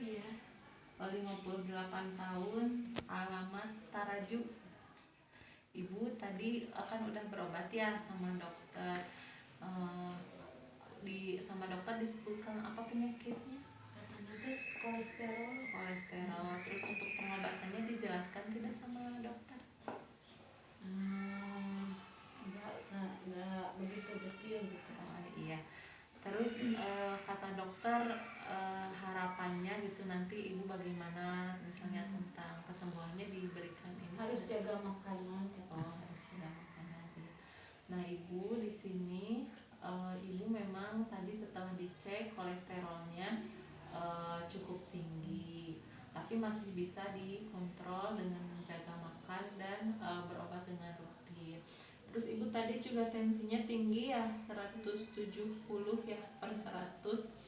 Iya. 58 tahun, alamat Tarajuk. Ibu tadi kan udah berobat ya sama dokter. Eh, sama dokter disebutkan apa penyakitnya? Kolesterol. Terus untuk pengobatannya dijelaskan tidak sama dokter? Enggak begitu detail gitu. Oh, iya. Terus kata dokter harapannya gitu nanti ibu bagaimana misalnya tentang kesembuhannya diberikan ini Harus jaga makanan. Oh, harus jaga makanan ya. Nah ibu di sini ibu memang tadi setelah dicek kolesterolnya cukup tinggi, tapi masih bisa dikontrol dengan menjaga makan dan berobat dengan rutin. Terus ibu tadi juga tensinya tinggi ya, 170 ya per 100.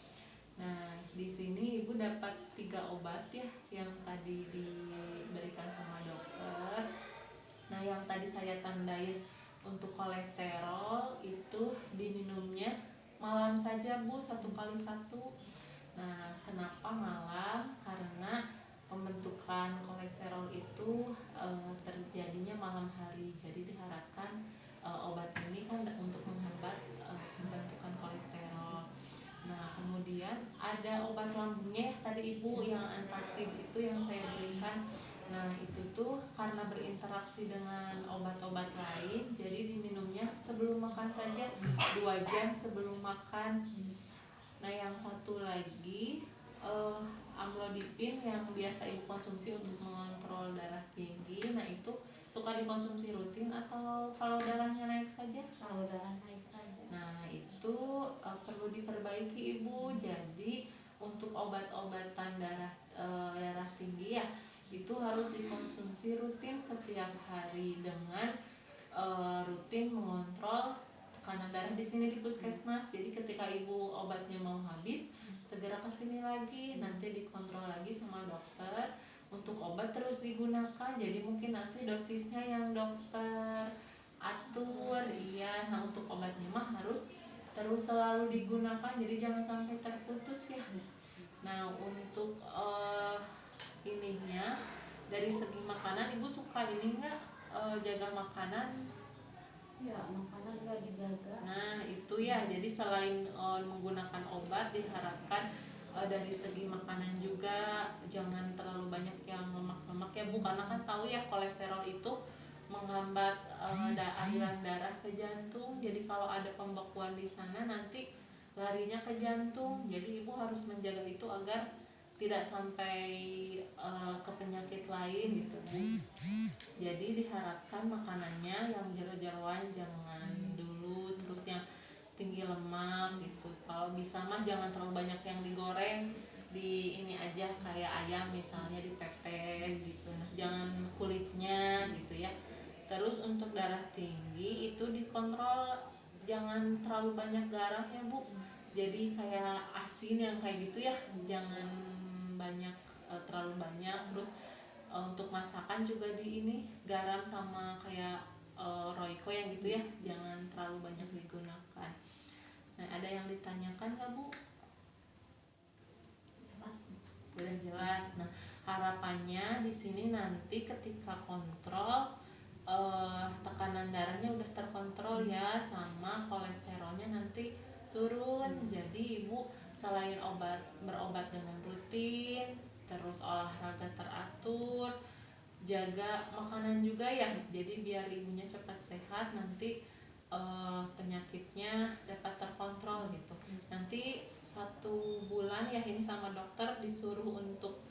Nah, di sini ibu dapat 3 obat ya yang tadi diberikan sama dokter. Nah, yang tadi saya tandai untuk kolesterol itu diminumnya malam saja Bu, 1 kali 1. Nah, kenapa malam? Karena pembentukan kolesterol itu terjadinya malam hari. Jadi diharapkan obat ini kan untuk menghambat pembentukan kolesterol. Nah, kemudian ada obat lambungnya tadi ibu yang antacid itu yang saya berikan. Nah, itu tuh karena berinteraksi dengan obat-obat lain, jadi diminumnya sebelum makan saja, 2 jam sebelum makan. Nah, yang satu lagi amlodipin yang biasa ibu konsumsi untuk mengontrol darah tinggi. Nah, itu suka dikonsumsi rutin atau kalau darahnya naik saja? Kalau darah naik saja. Nah, itu perlu diperbaiki ibu. Jadi untuk obat-obatan darah tinggi ya itu harus dikonsumsi rutin setiap hari dengan rutin mengontrol tekanan darah di sini di puskesmas. Jadi ketika ibu obatnya mau habis, segera ke sini lagi, nanti dikontrol lagi sama dokter untuk obat terus digunakan. Jadi mungkin nanti dosisnya yang dokter atur. Iya, nah untuk obatnya mah harus terus selalu digunakan, jadi jangan sampai terputus ya. Nah, untuk ininya dari segi makanan ibu suka ini enggak jaga makanan? Ya, makanan nggak dijaga. Nah, itu ya. Jadi selain menggunakan obat diharapkan dari segi makanan juga jangan terlalu banyak yang lemak-lemak ya Bu, karena kan tahu ya kolesterol itu menghambat aliran darah ke jantung. Jadi kalau ada pembekuan di sana nanti larinya ke jantung. Jadi ibu harus menjaga itu agar tidak sampai ke penyakit lain gitu Bu. Jadi diharapkan makanannya yang jeroan-jeroan jangan dulu, terus yang tinggi lemak gitu. Kalau bisa mah jangan terlalu banyak yang digoreng, di ini aja kayak ayam misalnya dipepes gitu. Nah, jangan kulitnya gitu ya. Terus untuk darah tinggi itu dikontrol, jangan terlalu banyak garam ya Bu. Jadi kayak asin yang kayak gitu ya, jangan banyak terlalu banyak. Terus untuk masakan juga di ini garam sama kayak Royco yang gitu ya, jangan terlalu banyak digunakan. Nah, ada yang ditanyakan nggak Bu? Udah jelas. Nah, harapannya di sini nanti ketika kontrol tekanan darahnya udah terkontrol ya, sama kolesterolnya nanti turun. Jadi ibu selain berobat dengan rutin, terus olahraga teratur, jaga makanan juga ya. Jadi biar ibunya cepat sehat, nanti penyakitnya dapat terkontrol gitu. Nanti 1 bulan ya ini sama dokter disuruh untuk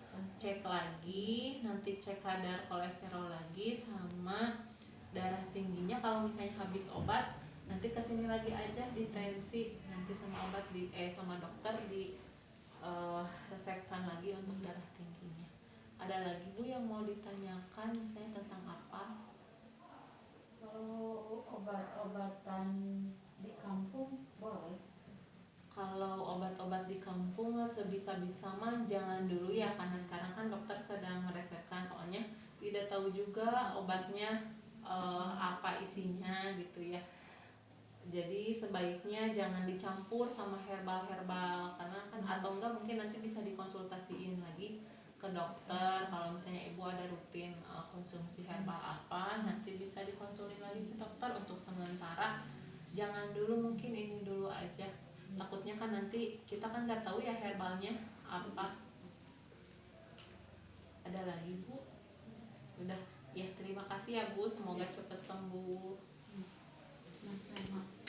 cek lagi, nanti cek kadar kolesterol lagi sama darah tingginya. Kalau misalnya habis obat nanti kesini lagi aja di tensi, nanti sama obat sama dokter di resepkan lagi untuk darah tingginya. Ada lagi Bu yang mau ditanyakan misalnya tentang apa? Kalau obat-obatan di kampung boleh. Kalau obat-obat di kampung sebisa-bisa mah jangan dulu ya, karena sekarang kan dokter sedang meresepkan, soalnya tidak tahu juga obatnya apa isinya gitu ya. Jadi sebaiknya jangan dicampur sama herbal-herbal, karena kan atau enggak mungkin nanti bisa dikonsultasiin lagi dokter. Kalau misalnya ibu ada rutin konsumsi herbal apa, nanti bisa dikonsulin lagi ke dokter. Untuk sementara jangan dulu, mungkin ini dulu aja. Takutnya kan nanti kita kan nggak tahu ya herbalnya apa. Ada lagi bu? Udah ya, terima kasih ya bu, semoga cepat sembuh. Sama-sama.